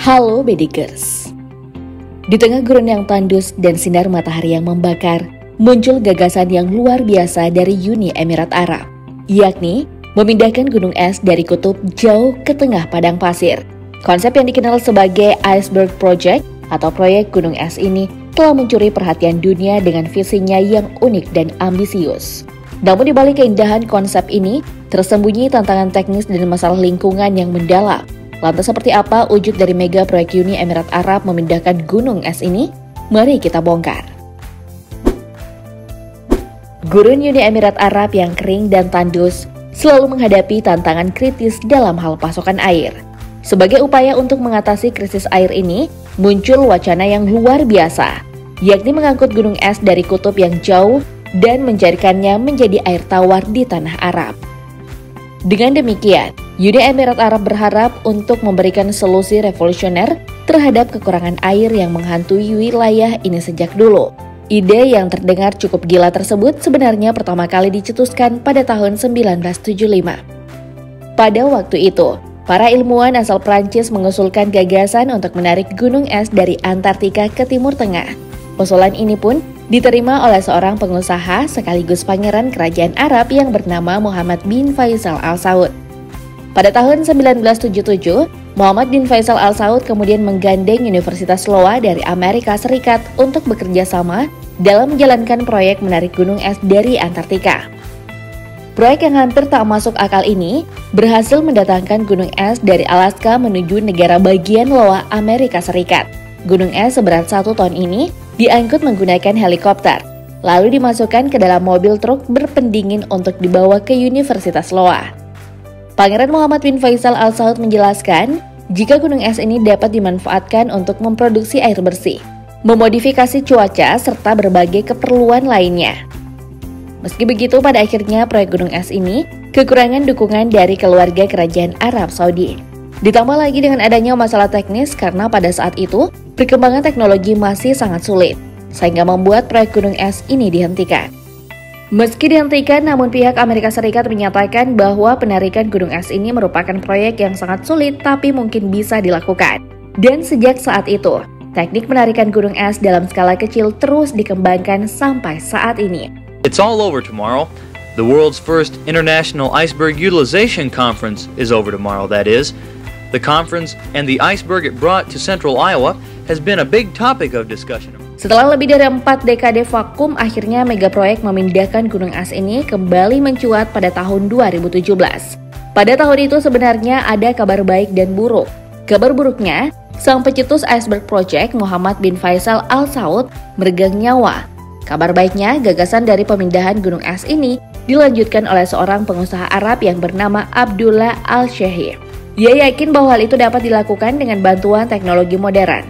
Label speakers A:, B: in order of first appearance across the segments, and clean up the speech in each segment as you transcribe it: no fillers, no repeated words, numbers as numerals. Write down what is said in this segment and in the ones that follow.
A: Halo Bedikers. Di tengah gurun yang tandus dan sinar matahari yang membakar, muncul gagasan yang luar biasa dari Uni Emirat Arab, yakni memindahkan gunung es dari kutub jauh ke tengah padang pasir. Konsep yang dikenal sebagai Iceberg Project atau proyek gunung es ini telah mencuri perhatian dunia dengan visinya yang unik dan ambisius. Namun di balik keindahan konsep ini, tersembunyi tantangan teknis dan masalah lingkungan yang mendalam. Lantas seperti apa wujud dari mega proyek Uni Emirat Arab memindahkan gunung es ini? Mari kita bongkar. Gurun Uni Emirat Arab yang kering dan tandus selalu menghadapi tantangan kritis dalam hal pasokan air. Sebagai upaya untuk mengatasi krisis air ini, muncul wacana yang luar biasa, yakni mengangkut gunung es dari kutub yang jauh dan menjadikannya menjadi air tawar di tanah Arab. Dengan demikian, Uni Emirat Arab berharap untuk memberikan solusi revolusioner terhadap kekurangan air yang menghantui wilayah ini sejak dulu. Ide yang terdengar cukup gila tersebut sebenarnya pertama kali dicetuskan pada tahun 1975. Pada waktu itu, para ilmuwan asal Prancis mengusulkan gagasan untuk menarik gunung es dari Antartika ke Timur Tengah. Usulan ini pun diterima oleh seorang pengusaha sekaligus pangeran kerajaan Arab yang bernama Muhammad bin Faisal Al Saud. Pada tahun 1977, Muhammad bin Faisal Al Saud kemudian menggandeng Universitas Iowa dari Amerika Serikat untuk bekerja sama dalam menjalankan proyek menarik gunung es dari Antartika. Proyek yang hampir tak masuk akal ini berhasil mendatangkan gunung es dari Alaska menuju negara bagian Iowa Amerika Serikat. Gunung es seberat 1 ton ini diangkut menggunakan helikopter, lalu dimasukkan ke dalam mobil truk berpendingin untuk dibawa ke Universitas Iowa. Pangeran Muhammad bin Faisal Al Saud menjelaskan, jika gunung es ini dapat dimanfaatkan untuk memproduksi air bersih, memodifikasi cuaca, serta berbagai keperluan lainnya. Meski begitu, pada akhirnya proyek gunung es ini kekurangan dukungan dari keluarga kerajaan Arab Saudi. Ditambah lagi dengan adanya masalah teknis karena pada saat itu perkembangan teknologi masih sangat sulit, sehingga membuat proyek gunung es ini dihentikan. Meski dihentikan, namun pihak Amerika Serikat menyatakan bahwa penarikan gunung es ini merupakan proyek yang sangat sulit tapi mungkin bisa dilakukan. Dan sejak saat itu, teknik penarikan gunung es dalam skala kecil terus dikembangkan sampai saat ini.
B: It's all over tomorrow. The world's first International Iceberg Utilization Conference is over tomorrow, that is. The conference and the iceberg it brought to central Iowa has been a big topic of discussion.
A: Setelah lebih dari 4 dekade vakum, akhirnya mega proyek memindahkan gunung es ini kembali mencuat pada tahun 2017. Pada tahun itu sebenarnya ada kabar baik dan buruk. Kabar buruknya, sang pencetus Iceberg Project Muhammad bin Faisal Al Saud meregang nyawa. Kabar baiknya, gagasan dari pemindahan gunung es ini dilanjutkan oleh seorang pengusaha Arab yang bernama Abdullah Al-Shehi. Ia yakin bahwa hal itu dapat dilakukan dengan bantuan teknologi modern.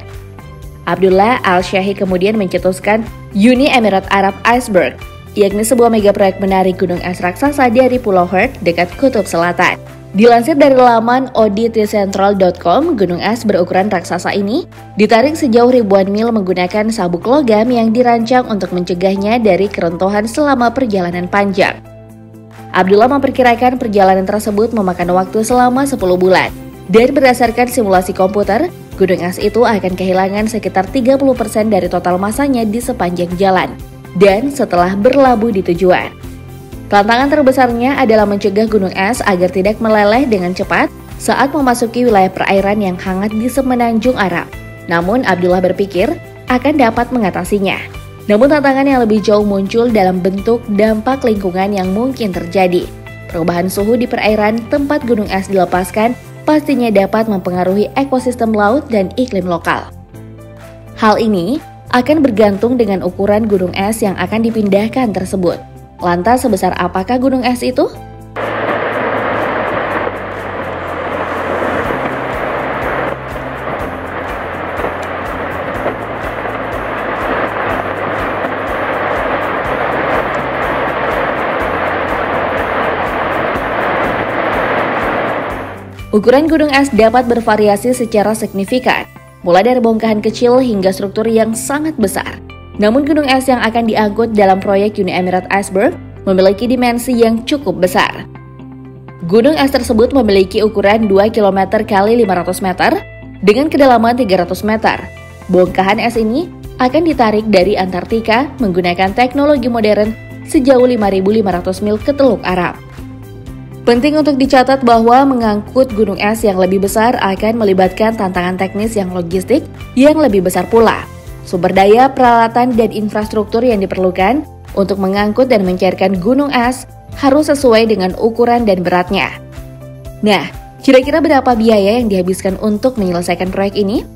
A: Abdullah Al-Shehi kemudian mencetuskan Uni Emirat Arab Iceberg, yakni sebuah mega proyek menarik gunung es raksasa dari Pulau Heard dekat Kutub Selatan. Dilansir dari laman odtcentral.com, gunung es berukuran raksasa ini ditarik sejauh ribuan mil menggunakan sabuk logam yang dirancang untuk mencegahnya dari keruntuhan selama perjalanan panjang. Abdullah memperkirakan perjalanan tersebut memakan waktu selama 10 bulan. Dan berdasarkan simulasi komputer, gunung es itu akan kehilangan sekitar 30% dari total masanya di sepanjang jalan, dan setelah berlabuh di tujuan. Tantangan terbesarnya adalah mencegah gunung es agar tidak meleleh dengan cepat saat memasuki wilayah perairan yang hangat di semenanjung Arab. Namun Abdullah berpikir akan dapat mengatasinya. Namun tantangan yang lebih jauh muncul dalam bentuk dampak lingkungan yang mungkin terjadi. Perubahan suhu di perairan tempat gunung es dilepaskan pastinya dapat mempengaruhi ekosistem laut dan iklim lokal. Hal ini akan bergantung dengan ukuran gunung es yang akan dipindahkan tersebut. Lantas sebesar apakah gunung es itu? Ukuran gunung es dapat bervariasi secara signifikan, mulai dari bongkahan kecil hingga struktur yang sangat besar. Namun gunung es yang akan diangkut dalam proyek Uni Emirat Iceberg memiliki dimensi yang cukup besar. Gunung es tersebut memiliki ukuran 2 km x 500 meter, dengan kedalaman 300 meter. Bongkahan es ini akan ditarik dari Antartika menggunakan teknologi modern sejauh 5.500 mil ke Teluk Arab. Penting untuk dicatat bahwa mengangkut gunung es yang lebih besar akan melibatkan tantangan teknis yang logistik yang lebih besar pula. Sumber daya, peralatan, dan infrastruktur yang diperlukan untuk mengangkut dan mencairkan gunung es harus sesuai dengan ukuran dan beratnya. Nah, kira-kira berapa biaya yang dihabiskan untuk menyelesaikan proyek ini?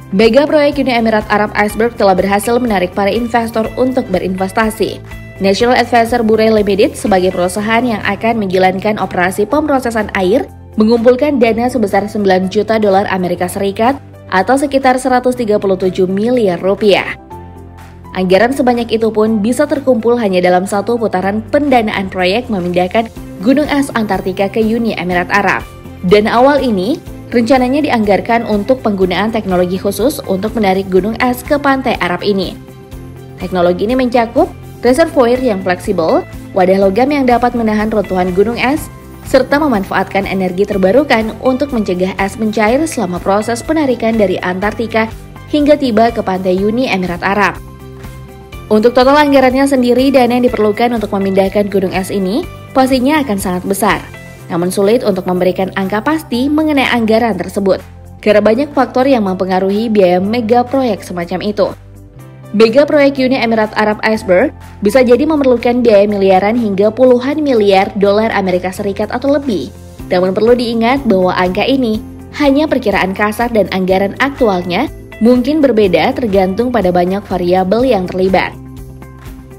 A: Mega proyek Uni Emirat Arab Iceberg telah berhasil menarik para investor untuk berinvestasi. National Advisor Bureau Limited sebagai perusahaan yang akan menjalankan operasi pemrosesan air mengumpulkan dana sebesar 9 juta dolar Amerika Serikat atau sekitar 137 miliar rupiah. Anggaran sebanyak itu pun bisa terkumpul hanya dalam satu putaran pendanaan proyek memindahkan gunung es Antartika ke Uni Emirat Arab. Dan awal ini rencananya dianggarkan untuk penggunaan teknologi khusus untuk menarik gunung es ke pantai Arab ini. Teknologi ini mencakup reservoir yang fleksibel, wadah logam yang dapat menahan runtuhan gunung es, serta memanfaatkan energi terbarukan untuk mencegah es mencair selama proses penarikan dari Antartika hingga tiba ke pantai Uni Emirat Arab. Untuk total anggarannya sendiri, dana yang diperlukan untuk memindahkan gunung es ini pastinya akan sangat besar. Namun sulit untuk memberikan angka pasti mengenai anggaran tersebut, karena banyak faktor yang mempengaruhi biaya mega proyek semacam itu. Mega proyek Uni Emirat Arab Iceberg bisa jadi memerlukan biaya miliaran hingga puluhan miliar dolar Amerika Serikat atau lebih. Namun perlu diingat bahwa angka ini hanya perkiraan kasar dan anggaran aktualnya mungkin berbeda tergantung pada banyak variabel yang terlibat.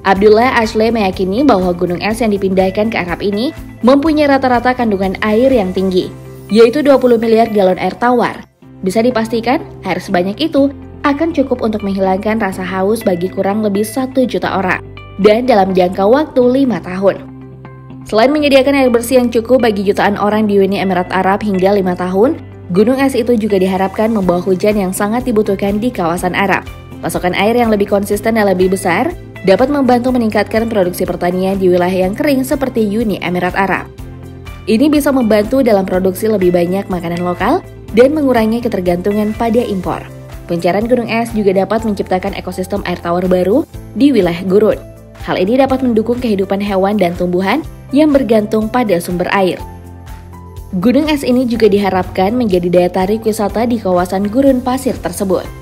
A: Abdullah Ashley meyakini bahwa gunung es yang dipindahkan ke Arab ini mempunyai rata-rata kandungan air yang tinggi, yaitu 20 miliar galon air tawar. Bisa dipastikan, air sebanyak itu akan cukup untuk menghilangkan rasa haus bagi kurang lebih 1 juta orang, dan dalam jangka waktu 5 tahun. Selain menyediakan air bersih yang cukup bagi jutaan orang di Uni Emirat Arab hingga 5 tahun, gunung es itu juga diharapkan membawa hujan yang sangat dibutuhkan di kawasan Arab. Pasokan air yang lebih konsisten dan lebih besar dapat membantu meningkatkan produksi pertanian di wilayah yang kering seperti Uni Emirat Arab. Ini bisa membantu dalam produksi lebih banyak makanan lokal dan mengurangi ketergantungan pada impor. Pencairan gunung es juga dapat menciptakan ekosistem air tawar baru di wilayah gurun. Hal ini dapat mendukung kehidupan hewan dan tumbuhan yang bergantung pada sumber air. Gunung es ini juga diharapkan menjadi daya tarik wisata di kawasan gurun pasir tersebut.